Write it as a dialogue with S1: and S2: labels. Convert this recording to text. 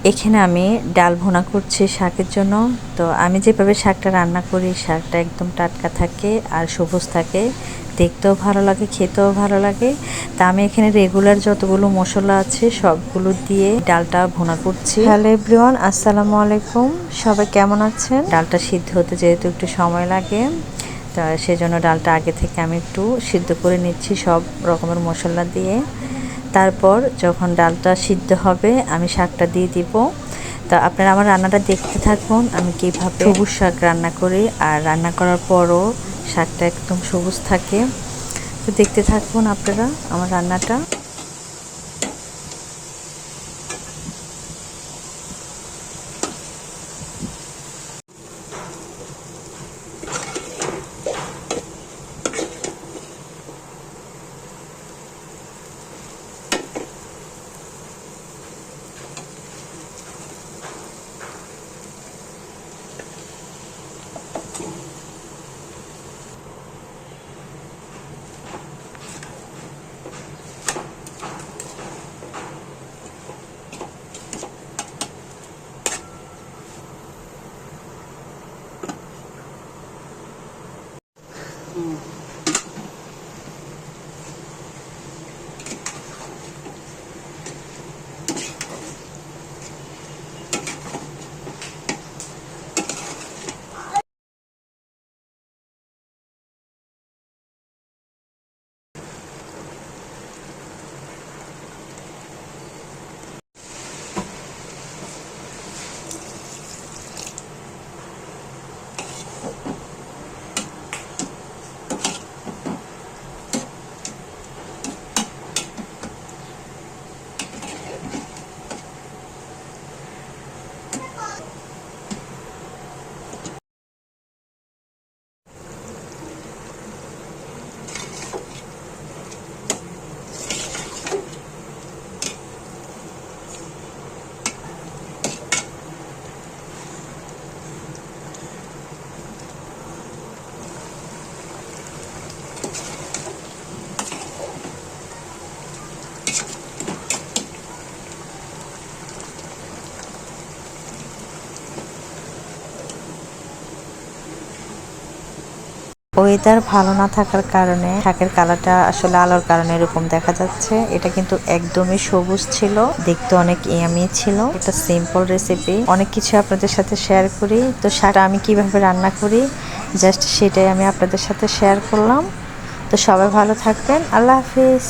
S1: এখানে আমি ডাল ভুনা করছি শাকের জন্য। তো আমি যেভাবে শাকটা রান্না করি, শাকটা একদম টাটকা থাকে আর সবুজ থাকে, দেখতেও ভালো লাগে, খেতেও ভালো লাগে। তা আমি এখানে রেগুলার যতগুলো মশলা আছে সবগুলো দিয়ে ডালটা ভুনা করছি। হ্যালো এভরিওয়ান, আসসালামু আলাইকুম। সবাই কেমন আছেন? ডালটা সিদ্ধ হতে যেহেতু একটু সময় লাগে, তা সেজন্য ডালটা আগে থেকে আমি একটু সিদ্ধ করে নিচ্ছি সব রকমের মশলা দিয়ে। তারপর যখন ডালটা সিদ্ধ হবে আমি শাকটা দিয়ে দিব। তা আপনারা আমার রান্নাটা দেখতে থাকুন, আমি কীভাবে সবুজ শাক রান্না করি, আর রান্না করার পরও শাকটা একদম সবুজ থাকে। তো দেখতে থাকুন আপনারা আমার রান্নাটা। ওয়েদার ভালো না থাকার কারণে শাকের কালারটা আসলে আলোর কারণে এরকম দেখা যাচ্ছে। এটা কিন্তু একদমই সবুজ ছিল, দেখতে অনেক ইয়ামি ছিল। এটা সিম্পল রেসিপি, অনেক কিছু আপনাদের সাথে শেয়ার করি। তো শাকটা আমি কিভাবে রান্না করি জাস্ট সেটাই আমি আপনাদের সাথে শেয়ার করলাম। তো সবাই ভালো থাকবেন, আল্লাহ হাফিজ।